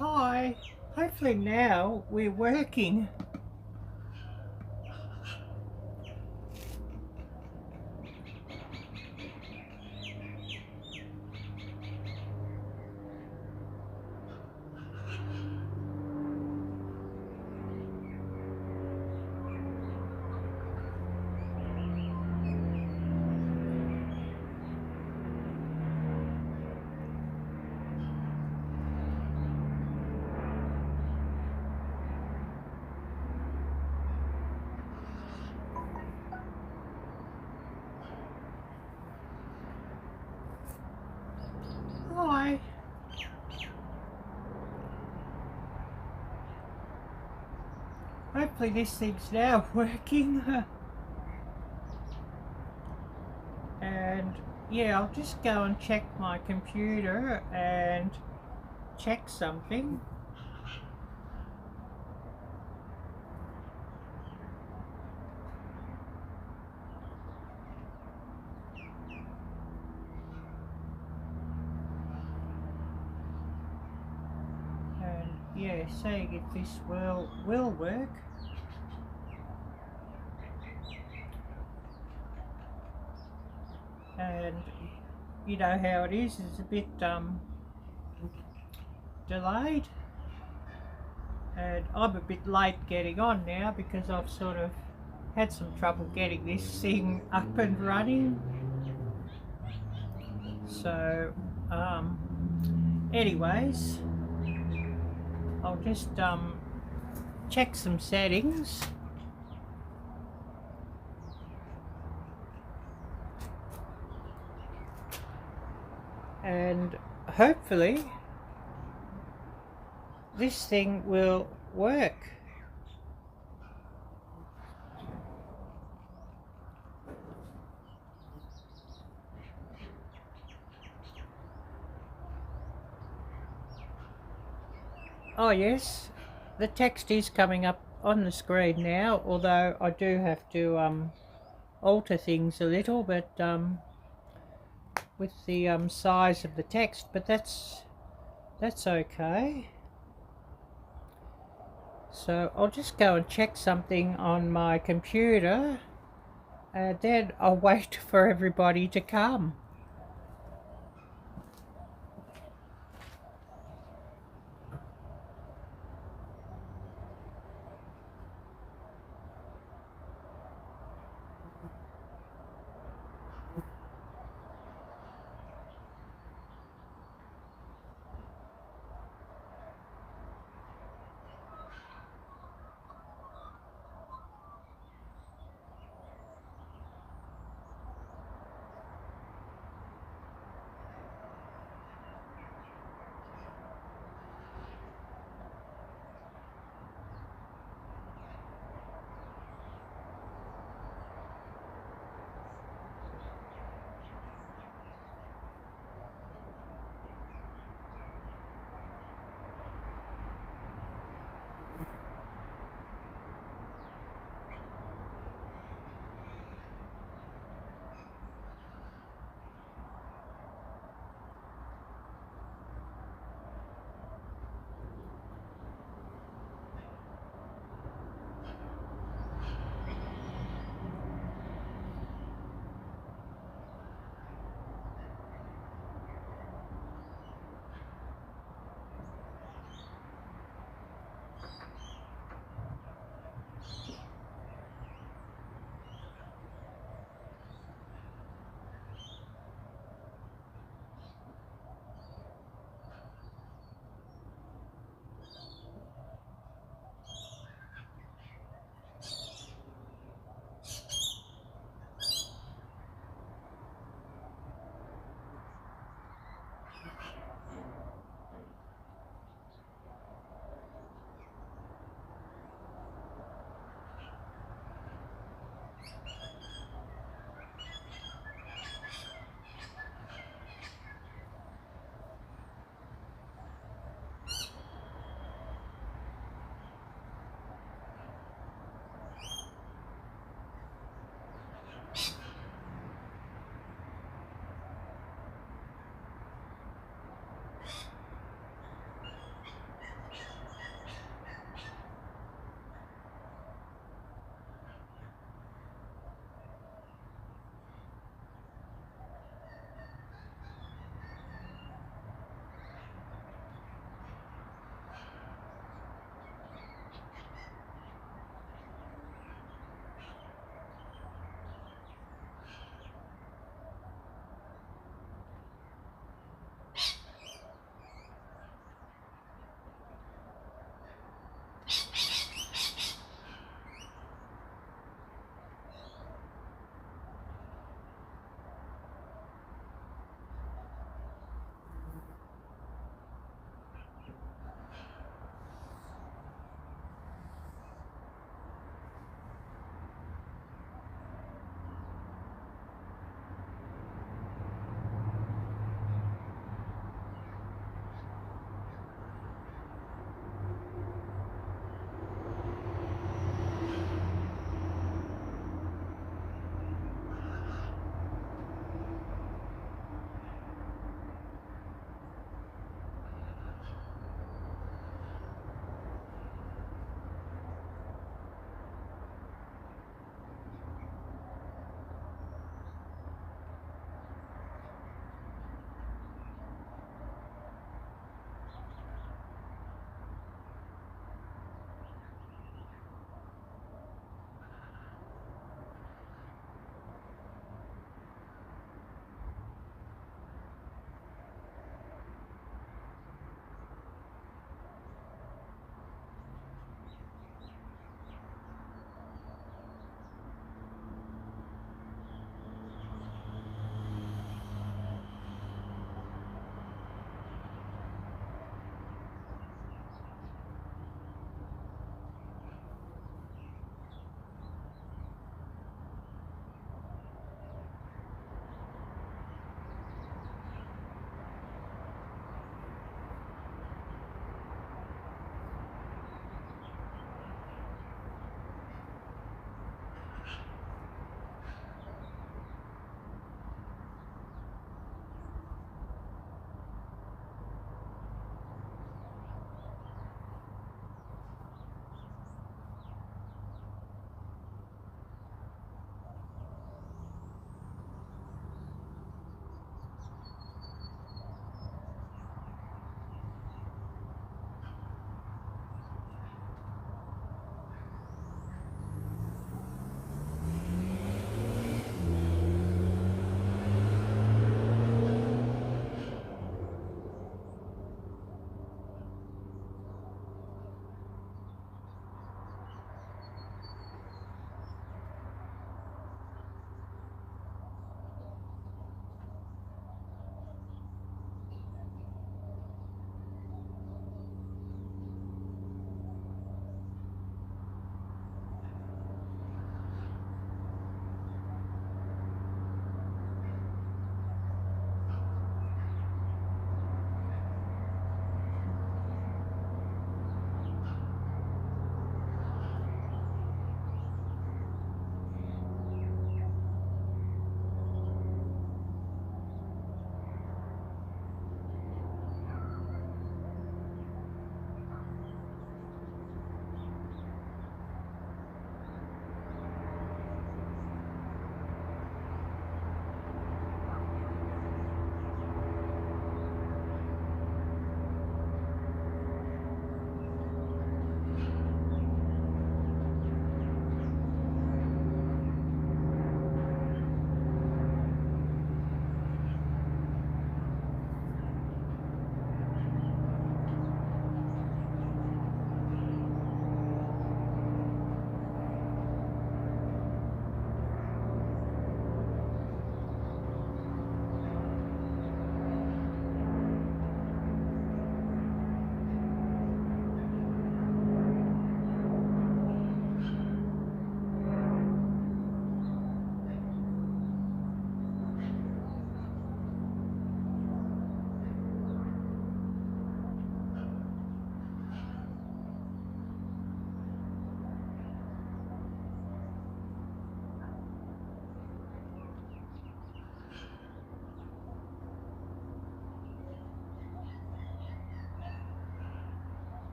Hi, hopefully now we're working. Hi. Hopefully this thing's now working. And yeah, I'll just go and check my computer and check something. And yeah, seeing if this will work. And you know how it is, it's a bit delayed. And I'm a bit late getting on now because I've sort of had some trouble getting this thing up and running. So anyways, I'll just check some settings. And hopefully this thing will work. Oh yes, the text is coming up on the screen now, although I do have to alter things a little, but with the size of the text, but that's okay. So I'll just go and check something on my computer, and then I'll wait for everybody to come.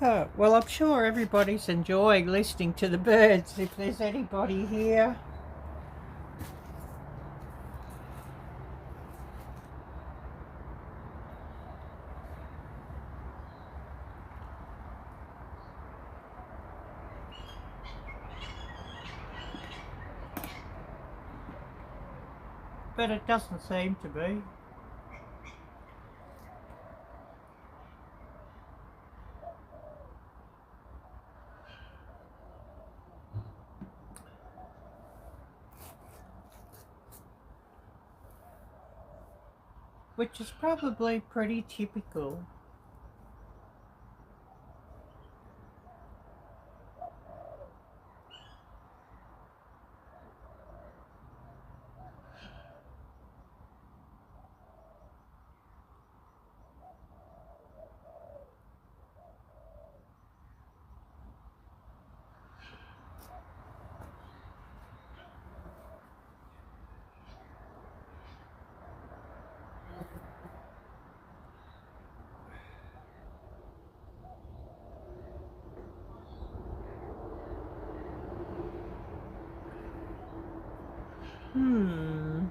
Well, I'm sure everybody's enjoying listening to the birds, if there's anybody here. But it doesn't seem to be. Which is probably pretty typical. Hmm.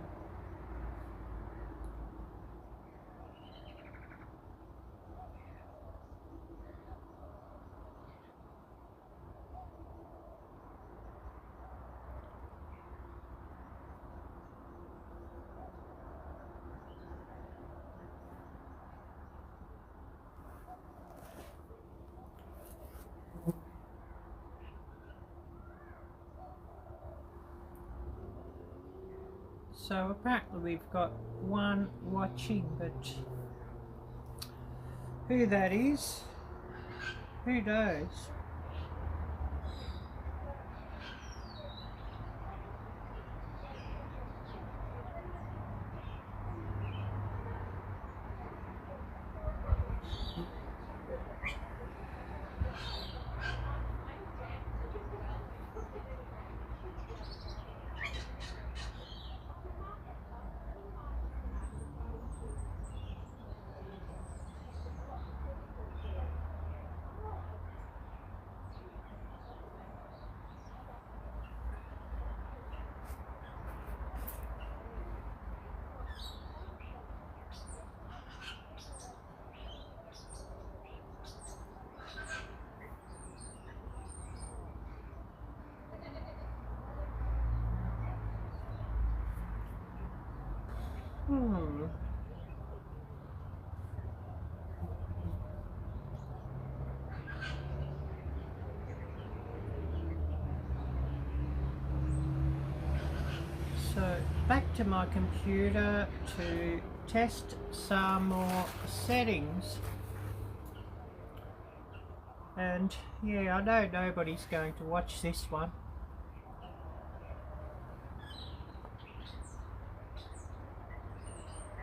So apparently we've got one watching, but who that is, who knows? Hmm. So back to my computer to test some more settings. And yeah, I know nobody's going to watch this one.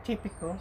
Typical.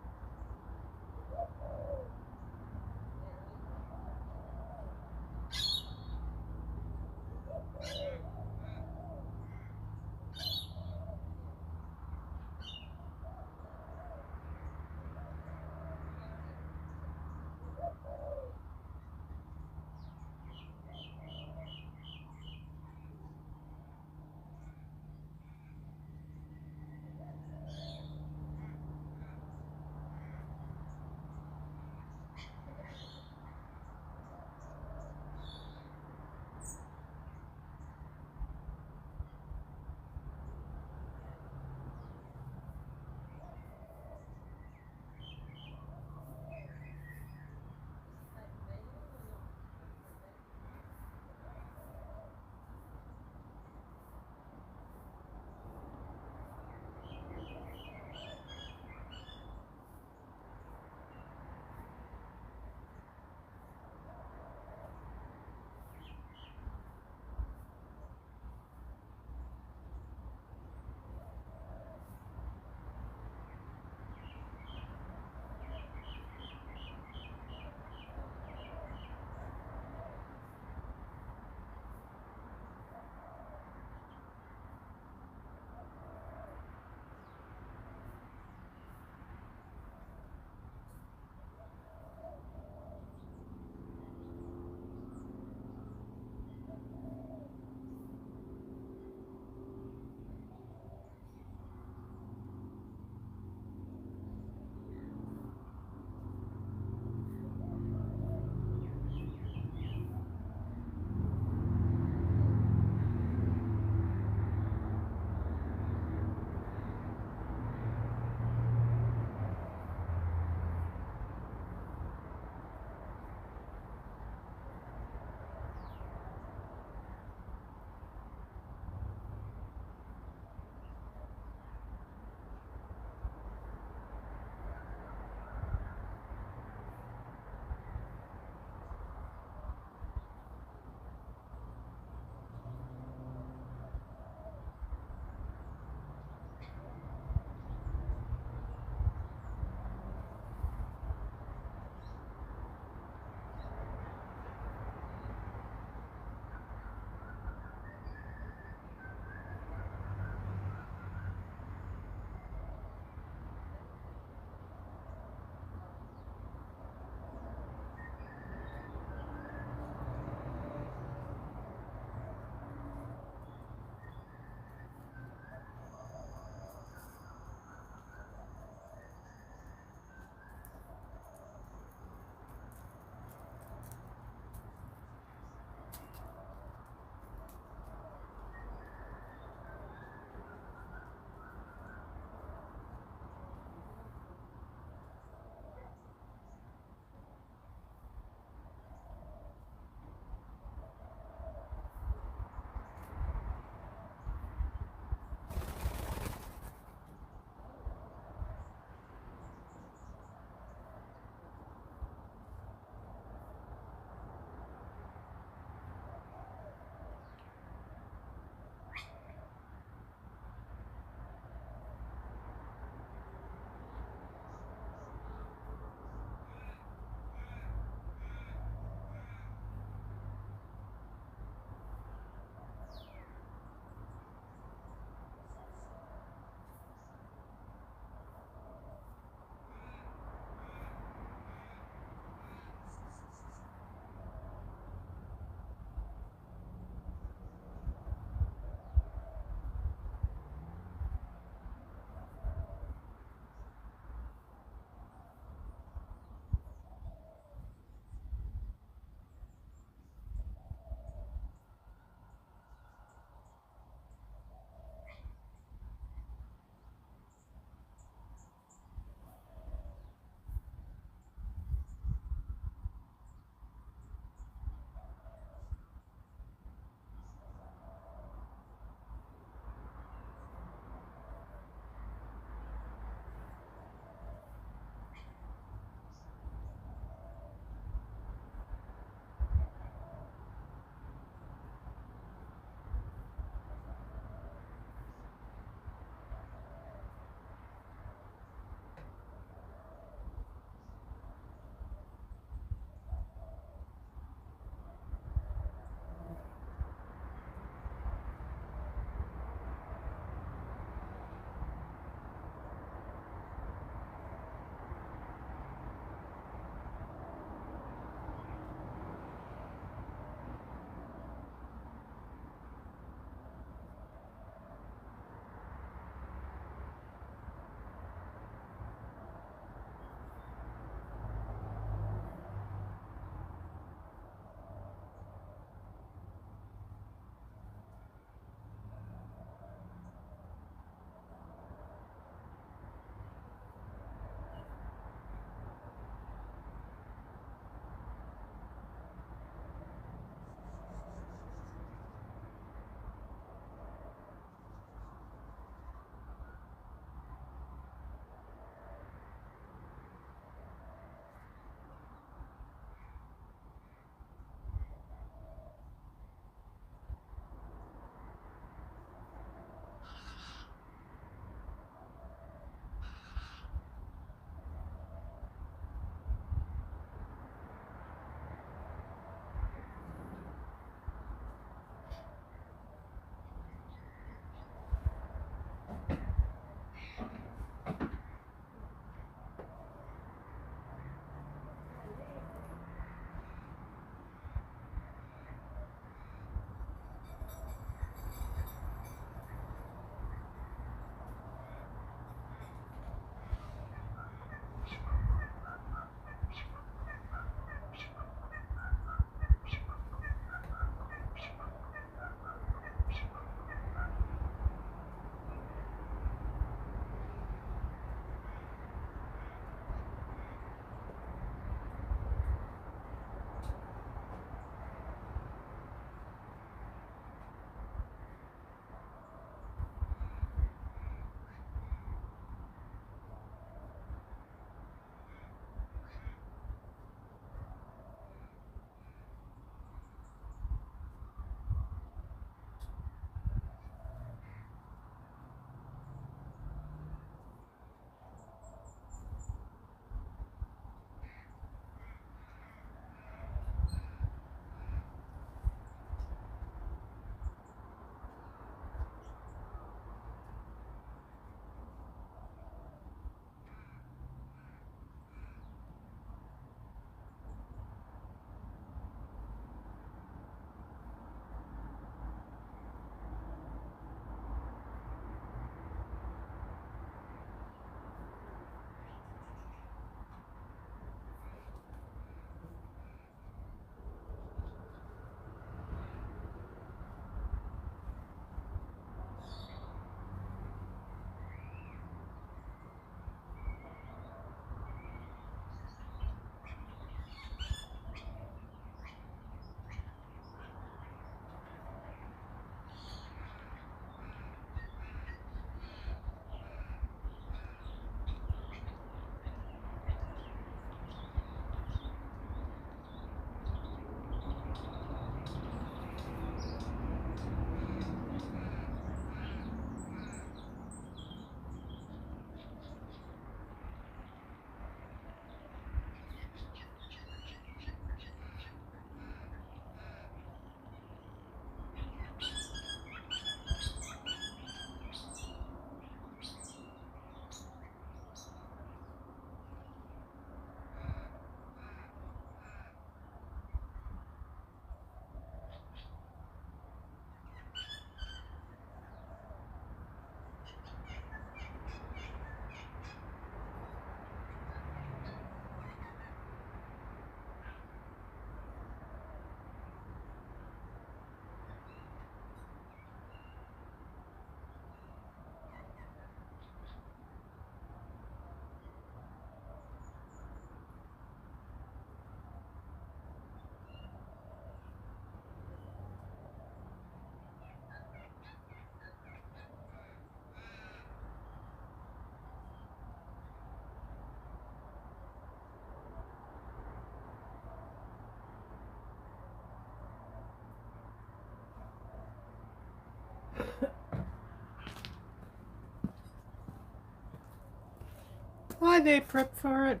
Hi there, Prep for It.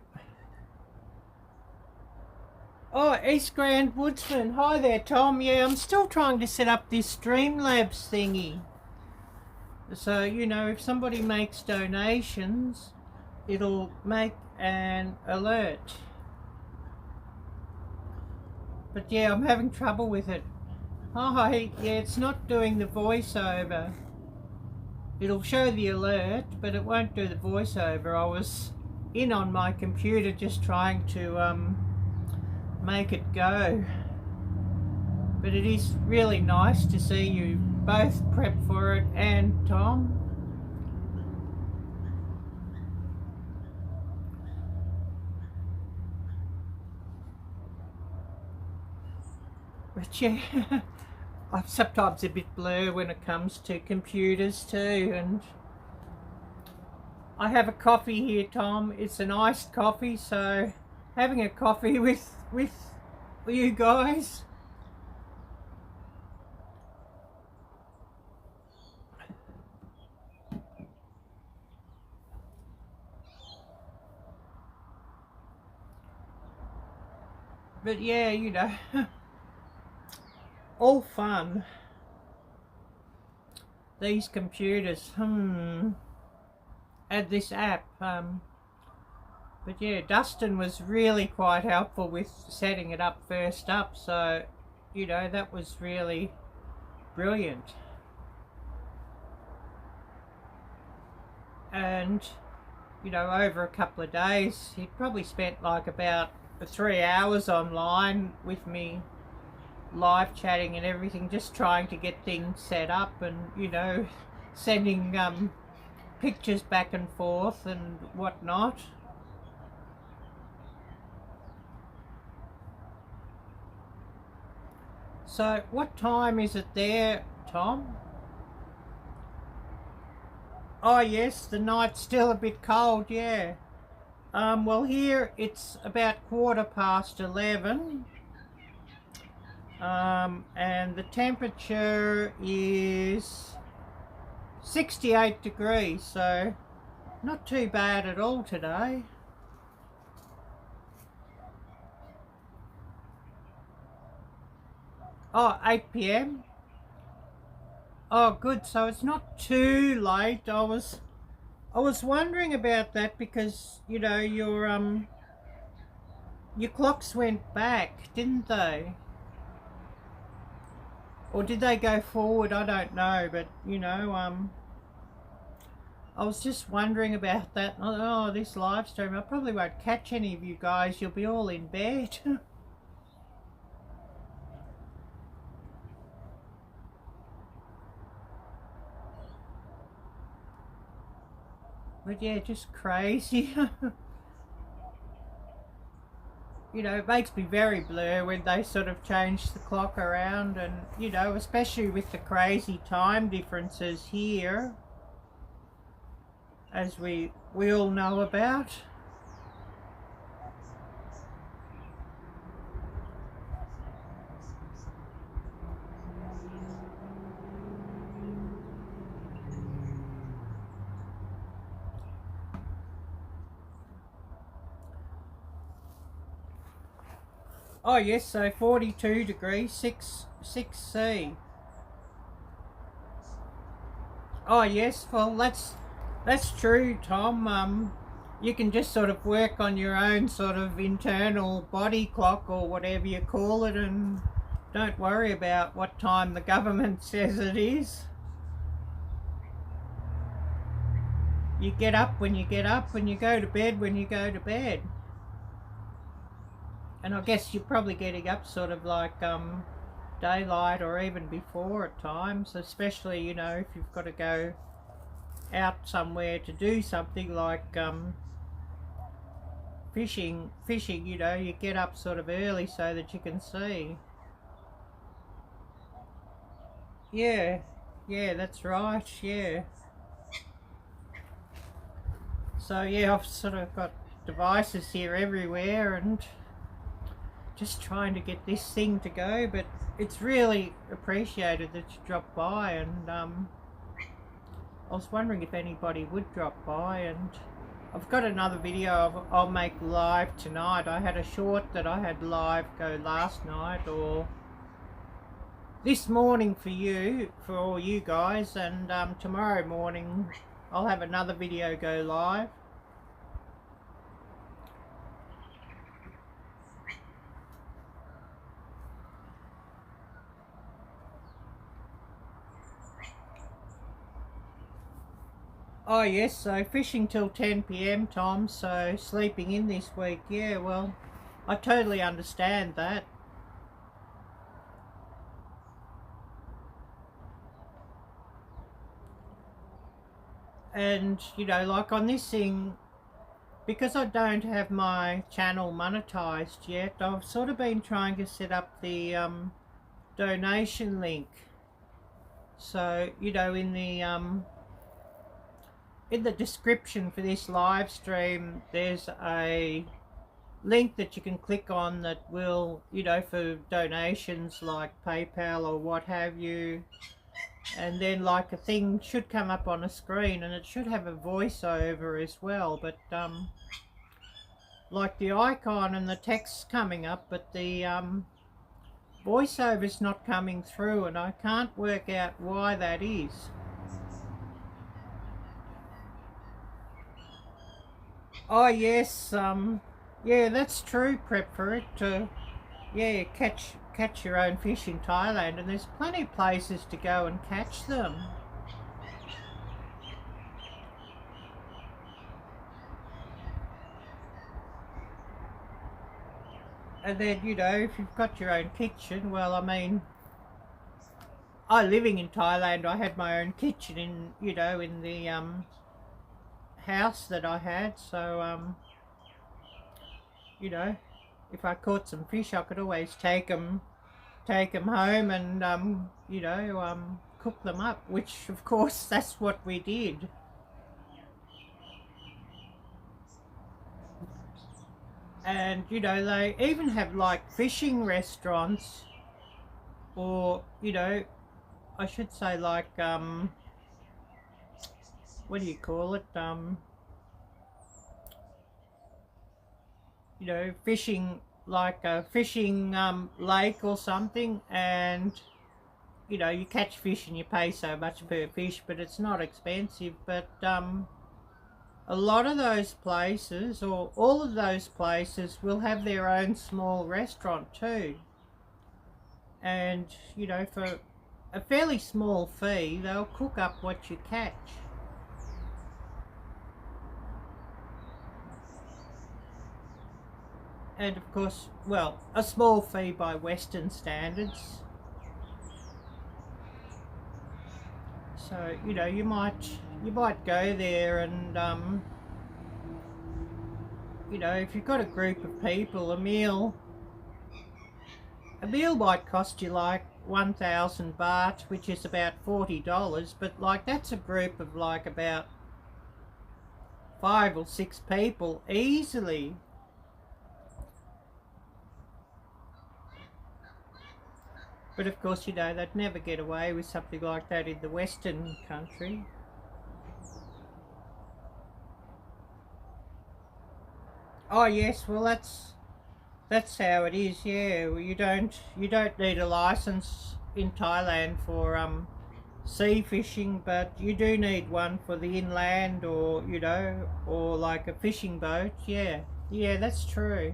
Oh, East Grand Woodsman. Hi there, Tom. Yeah, I'm still trying to set up this Streamlabs thingy. So, you know, if somebody makes donations, it'll make an alert. But yeah, I'm having trouble with it. Hi, yeah, it's not doing the voiceover. It'll show the alert, but it won't do the voiceover. I was in on my computer just trying to make it go. But it is really nice to see you both, Prep for It and Tom. But yeah, I'm sometimes a bit blur when it comes to computers too. And I have a coffee here, Tom. It's an iced coffee, so having a coffee with you guys. But yeah, you know, all fun. These computers, add this app. But yeah, Dustin was really quite helpful with setting it up first up, so, you know, that was really brilliant. And, you know, over a couple of days, he'd probably spent like about 3 hours online with me, live chatting and everything, just trying to get things set up and, you know, sending pictures back and forth and whatnot. So what time is it there, Tom? Oh yes, the night's still a bit cold, yeah. Well, here it's about 11:15, and the temperature is 68 degrees, so not too bad at all today. Oh, 8 p.m. Oh, good. So it's not too late. I was wondering about that because, you know, your clocks went back, didn't they? Or did they go forward? I don't know, but you know, I was just wondering about that. Oh, this live stream, I probably won't catch any of you guys. You'll be all in bed. But yeah, just crazy. You know, it makes me very blur when they sort of change the clock around, and you know, especially with the crazy time differences here, as we all know about. Oh yes, so 42 degrees, 6C. Oh yes, well that's true, Tom. You can just sort of work on your own sort of internal body clock or whatever you call it, and don't worry about what time the government says it is. You get up when you get up, and you go to bed when you go to bed. And I guess you're probably getting up sort of like daylight or even before at times, especially, you know, if you've got to go out somewhere to do something like fishing, you know, you get up sort of early so that you can see. Yeah, that's right, yeah. So yeah, I've sort of got devices here everywhere and just trying to get this thing to go, but it's really appreciated that you dropped by, and I was wondering if anybody would drop by and I've got another video I'll make live tonight. I had a short that I had live go last night or this morning for you, for all you guys, and tomorrow morning I'll have another video go live. Oh yes, so fishing till 10 PM, Tom, so sleeping in this week. Yeah, well, I totally understand that. And, you know, like on this thing, because I don't have my channel monetized yet, I've sort of been trying to set up the donation link. So, you know, in the description for this live stream, there's a link that you can click on that will, you know, for donations like PayPal or what have you. And then like a thing should come up on a screen, and it should have a voiceover as well, but like the icon and the text coming up, but the voiceover is not coming through, and I can't work out why that is. Oh yes, yeah, that's true, Prep, for it to, yeah, catch your own fish in Thailand, and there's plenty of places to go and catch them. And then, you know, if you've got your own kitchen, well, I mean, living in Thailand, I had my own kitchen in, you know, in the house that I had, so you know, if I caught some fish, I could always take them home and you know, cook them up, which of course that's what we did. And you know, they even have like fishing restaurants, or you know, I should say like what do you call it, you know, fishing, like a fishing lake or something, and you know, you catch fish and you pay so much per fish, but it's not expensive. But a lot of those places, or all of those places, will have their own small restaurant too, and you know, for a fairly small fee they'll cook up what you catch. And of course, well, a small fee by Western standards. So, you know, you might go there and, you know, if you've got a group of people, a meal might cost you like 1,000 baht, which is about $40, but like that's a group of like about 5 or 6 people easily. But of course, you know, they'd never get away with something like that in the Western country. Oh yes, well that's how it is. Yeah, well, you don't need a license in Thailand for sea fishing, but you do need one for the inland, or you know, or like a fishing boat. Yeah, yeah, that's true.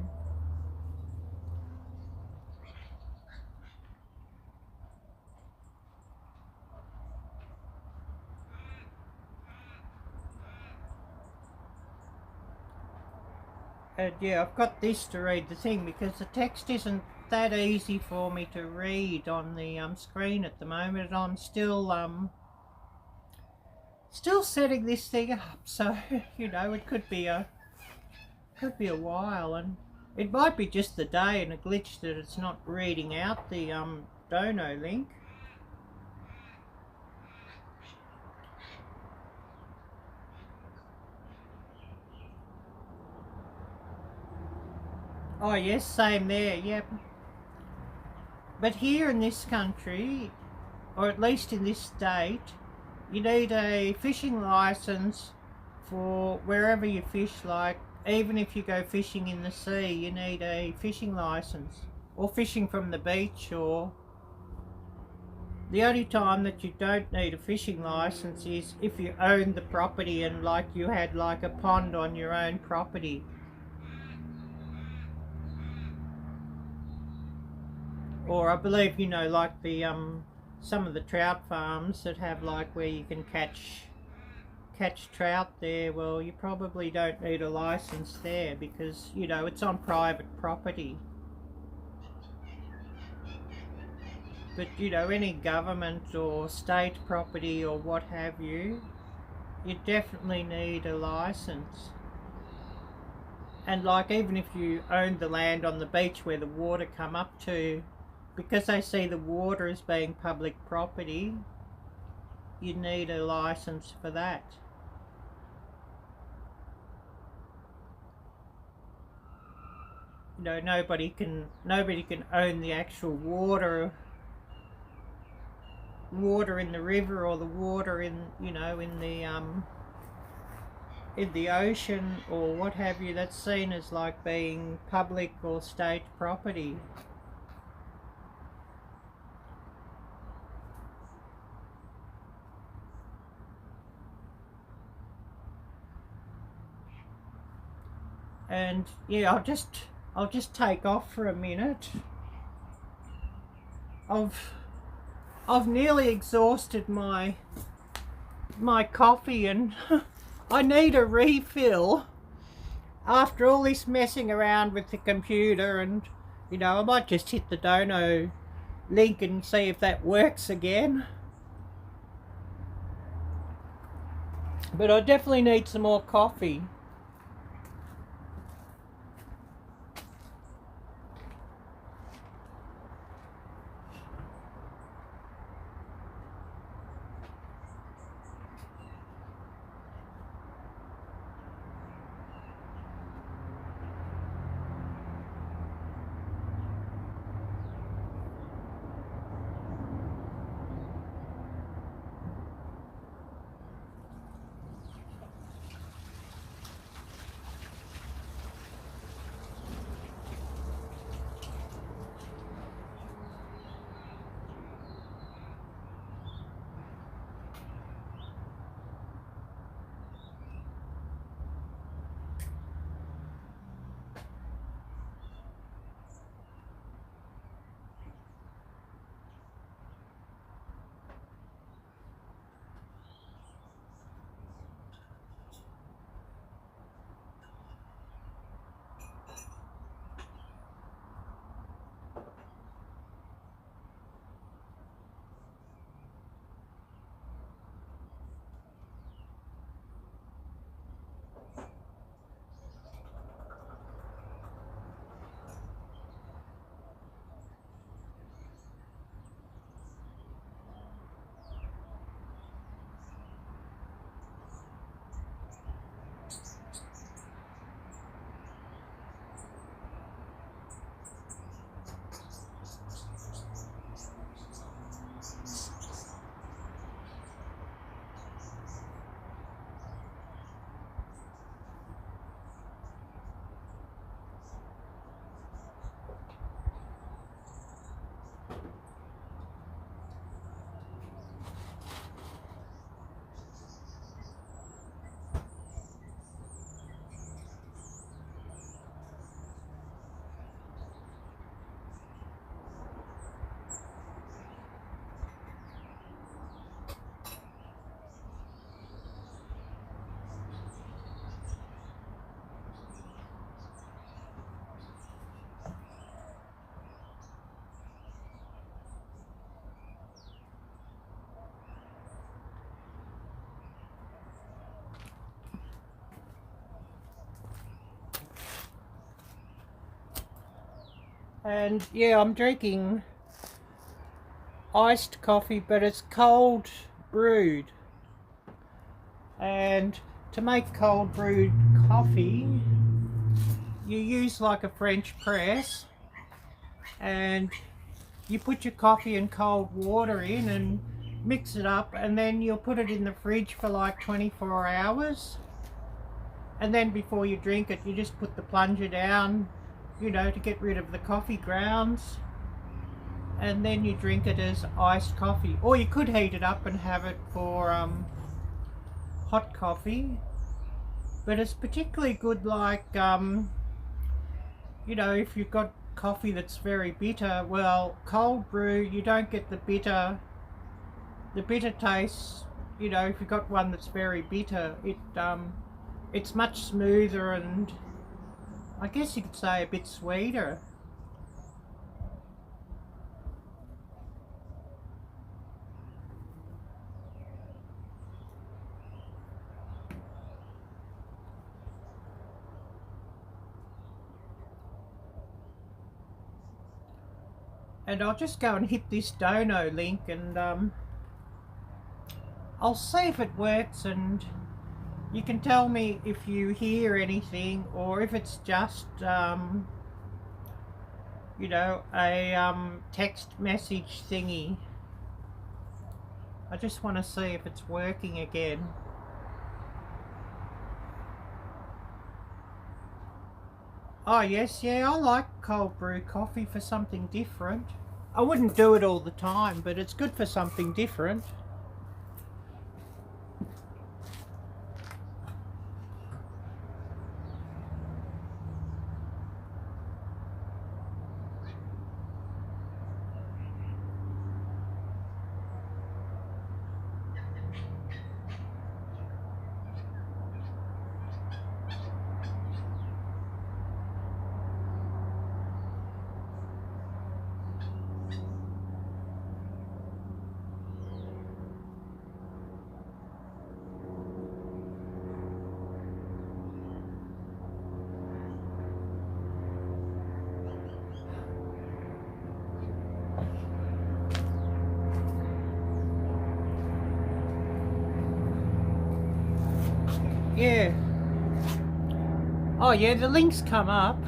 And yeah, I've got this to read the thing because the text isn't that easy for me to read on the screen at the moment, and I'm still setting this thing up, so you know, it could be a while, and it might be just the day and a glitch that it's not reading out the dono link. Oh yes, same there, yep. But here in this country, or at least in this state, you need a fishing license for wherever you fish. Like, even if you go fishing in the sea, you need a fishing license, or fishing from the beach. Or the only time that you don't need a fishing license is if you own the property, and like you had like a pond on your own property. Or I believe, you know, like the some of the trout farms that have like where you can catch trout there, well, you probably don't need a license there because, you know, it's on private property. But, you know, any government or state property or what have you, you definitely need a license. And like, even if you own the land on the beach where the water come up to, because they see the water as being public property, you need a license for that. You know, nobody can own the actual water in the river, or the water in, you know, in the ocean or what have you. That's seen as like being public or state property. And yeah, I'll just take off for a minute. I've nearly exhausted my coffee, and I need a refill after all this messing around with the computer. And, you know, I might just hit the dono link and see if that works again. But I definitely need some more coffee. And yeah, I'm drinking iced coffee, but it's cold brewed. And to make cold brewed coffee, you use like a French press, and you put your coffee and cold water in and mix it up, and then you'll put it in the fridge for like 24 hours. and then before you drink it, you just put the plunger down, you know, to get rid of the coffee grounds, and then you drink it as iced coffee. Or you could heat it up and have it for hot coffee, but it's particularly good, like you know, if you've got coffee that's very bitter, well, cold brew, you don't get the bitter taste. You know, if you've got one that's very bitter, it's much smoother, and I guess you could say a bit sweeter. And I'll just go and hit this dono link, and I'll see if it works, and you can tell me if you hear anything, or if it's just you know, a text message thingy. I just want to see if it's working again. Oh yes, yeah, I like cold brew coffee for something different. I wouldn't do it all the time, but it's good for something different. Yeah. Oh yeah, the links come up.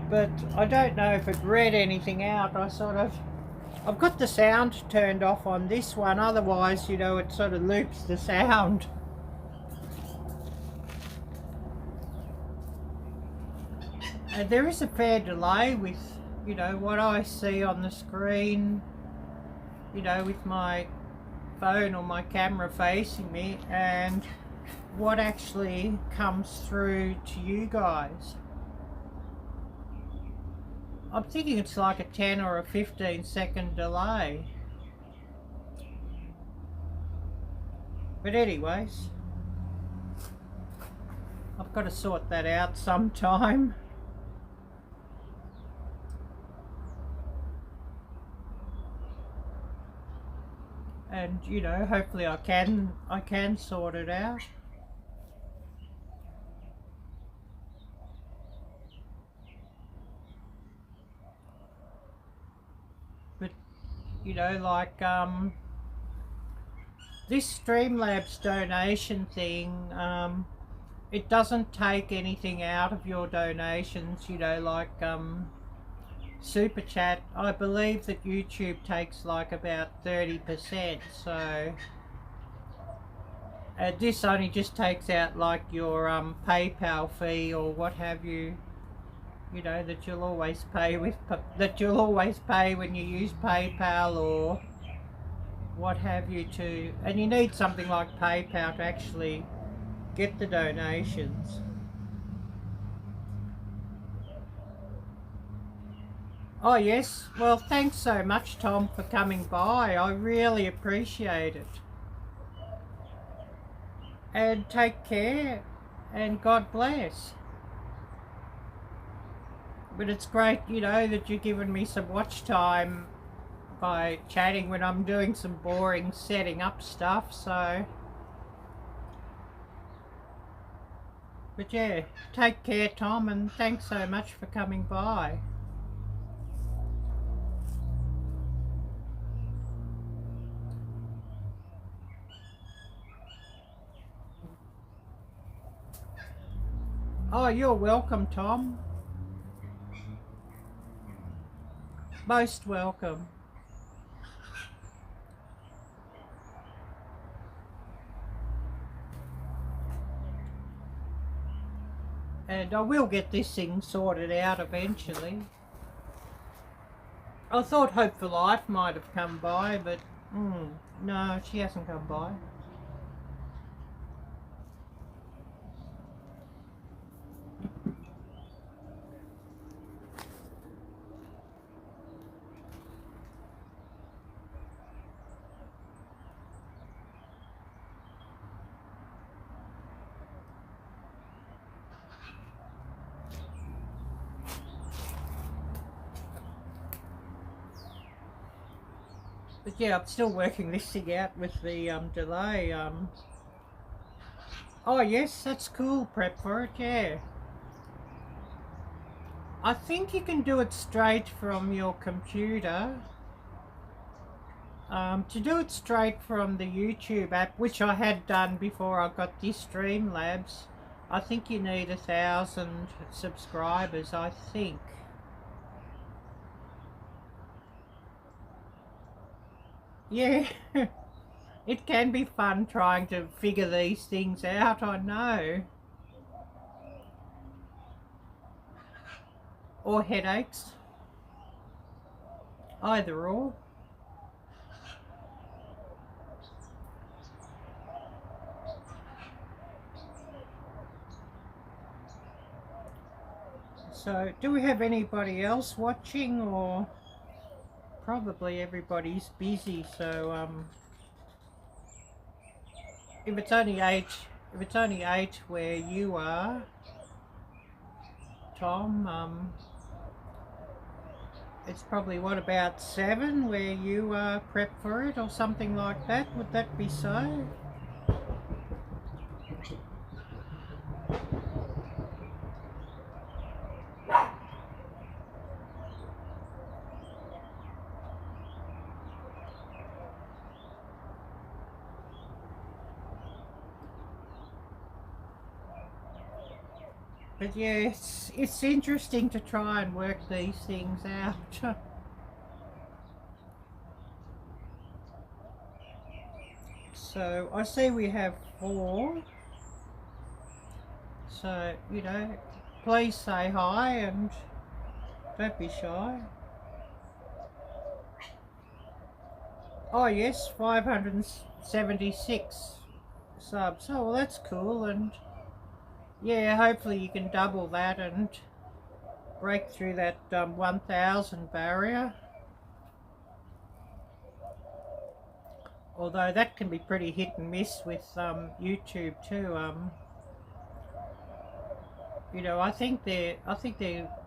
But I don't know if it read anything out. I've got the sound turned off on this one, otherwise, you know, it sort of loops the sound. And there is a fair delay with, you know, what I see on the screen, you know, with my phone or my camera facing me, and what actually comes through to you guys. I'm thinking it's like a 10 or a 15-second delay. But anyways, I've got to sort that out sometime. And you know, hopefully I can sort it out. But you know, like this Streamlabs donation thing, it doesn't take anything out of your donations, you know, like Super Chat. I believe that YouTube takes like about 30%, so this only just takes out like your PayPal fee or what have you, you know, that you'll always pay when you use PayPal or what have you to, and you need something like PayPal to actually get the donations. Oh yes, well thanks so much Tom for coming by, I really appreciate it. And take care, and God bless. But it's great, you know, that you're giving me some watch time by chatting when I'm doing some boring setting up stuff, so. But yeah, take care Tom, and thanks so much for coming by. Oh, you're welcome, Tom. Most welcome. And I will get this thing sorted out eventually. I thought Hope for Life might have come by, but no, she hasn't come by. But yeah, I'm still working this thing out with the delay. Oh yes, that's cool, prep for it, yeah. I think you can do it straight from your computer. To do it straight from the YouTube app, which I had done before I got this Streamlabs, I think you need 1,000 subscribers, I think. Yeah, it can be fun trying to figure these things out, I know. Or headaches. Either or. So, do we have anybody else watching, or probably everybody's busy? So, if it's only eight where you are, Tom, it's probably what, about 7 where you prep for it or something like that. Would that be so? But yeah, it's interesting to try and work these things out. So I see we have 4. So, you know, please say hi and don't be shy. Oh yes, 576 subs. Oh, well, that's cool. And yeah, hopefully you can double that and break through that 1,000 barrier. Although that can be pretty hit and miss with YouTube too. You know, I think they're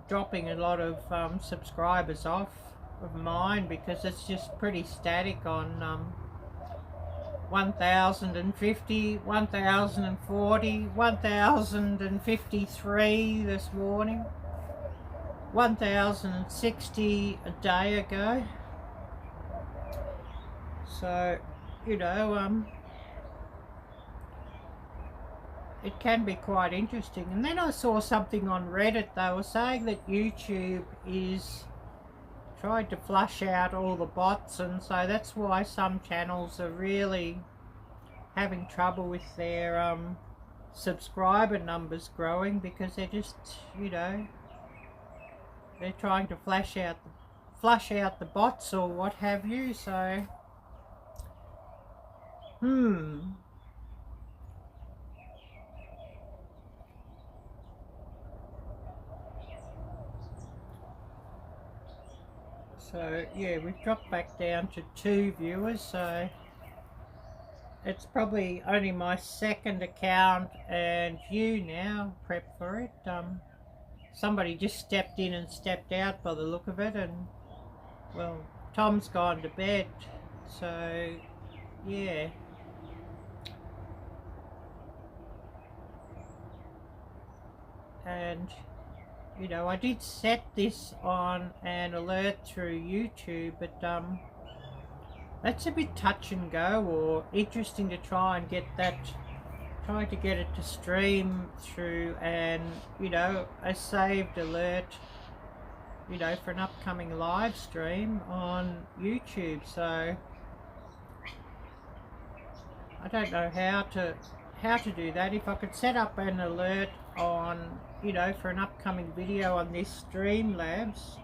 dropping a lot of subscribers off of mine because it's just pretty static on 1,050, 1,040, 1,053 this morning, 1,060 a day ago. So, you know, it can be quite interesting. And then I saw something on Reddit. They were saying that YouTube is trying to flush out all the bots, and so that's why some channels are really having trouble with their subscriber numbers growing, because they're just, you know, they're trying to flush out the bots or what have you. So So yeah, we've dropped back down to 2 viewers, so it's probably only my second account and you now prep for it. Somebody just stepped in and stepped out by the look of it, and well, Tom's gone to bed, so yeah. And you know, I did set this on an alert through YouTube, but that's a bit touch and go, or interesting to try and get that, try to get it to stream through and, you know, a saved alert, you know, for an upcoming live stream on YouTube. So I don't know how to do that. If I could set up an alert on, you know, for an upcoming video on this Streamlabs,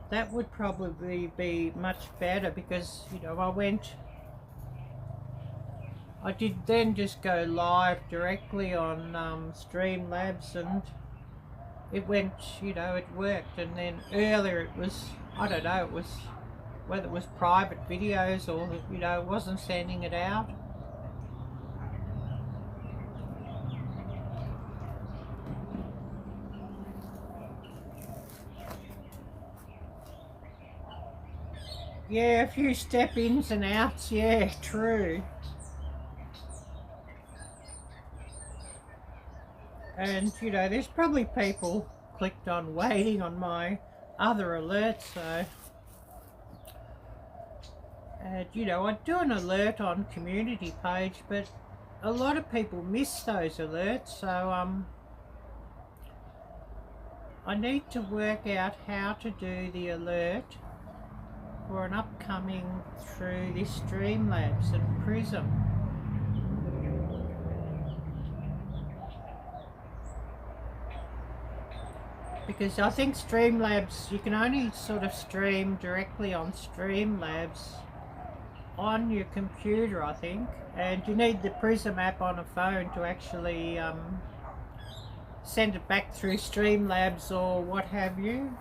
that would probably be much better, because, you know, I did then just go live directly on Streamlabs, and it went, you know, it worked. And then earlier it was, I don't know, it was whether it was private videos or, you know, it wasn't sending it out. Yeah, a few step ins and outs, yeah, true. And, you know, there's probably people clicked on waiting on my other alerts, so. And, you know, I do an alert on community page, but a lot of people miss those alerts, so I need to work out how to do the alert for an upcoming through this Streamlabs and Prism. Because I think Streamlabs, you can only sort of stream directly on Streamlabs on your computer, I think, and you need the Prism app on a phone to actually send it back through Streamlabs or what have you.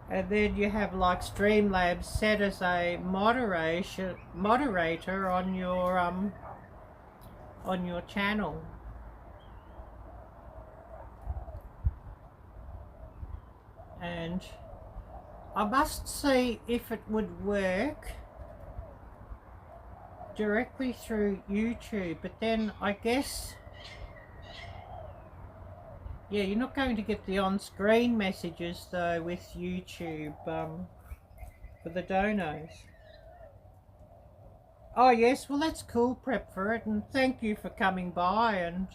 And then you have like Streamlabs set as a moderator on your channel. And I must see if it would work directly through YouTube, but then I guess, yeah, you're not going to get the on-screen messages though with YouTube for the donos. Oh yes, well that's cool, Prep for it, and thank you for coming by, and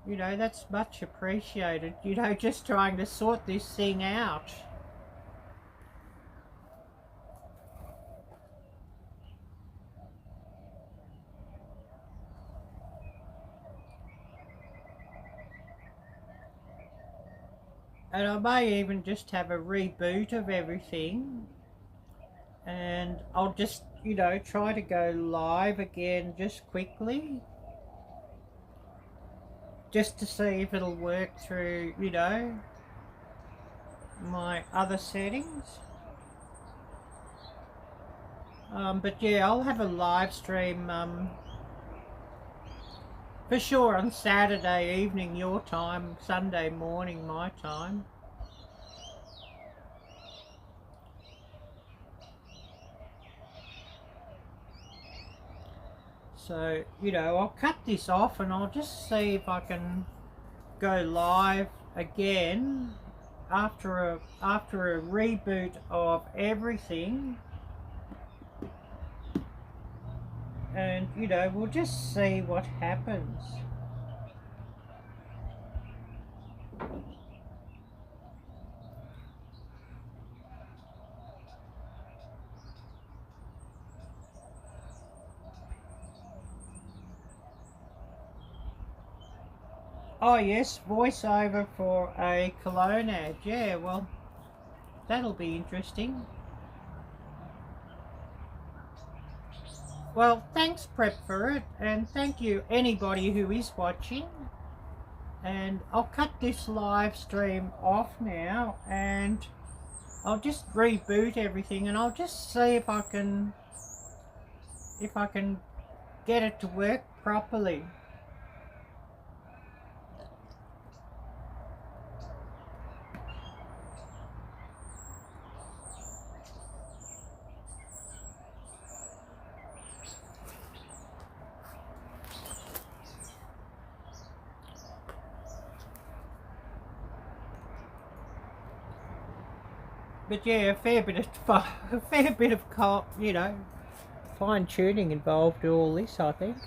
you know, that's much appreciated. You know, just trying to sort this thing out. And I may even just have a reboot of everything, and I'll just, you know, try to go live again just quickly, just to see if it'll work through, you know, my other settings. But yeah, I'll have a live stream for sure on Saturday evening your time, Sunday morning my time. So, you know, I'll cut this off and I'll just see if I can go live again after a reboot of everything. And, you know, we'll just see what happens. Oh yes, voiceover for a cologne ad. Yeah, well, that'll be interesting. Well, thanks Prep for it, and thank you anybody who is watching. And I'll cut this live stream off now, and I'll just reboot everything, and I'll just see if I can get it to work properly. But yeah, a fair bit of you know, fine tuning involved in all this, I think.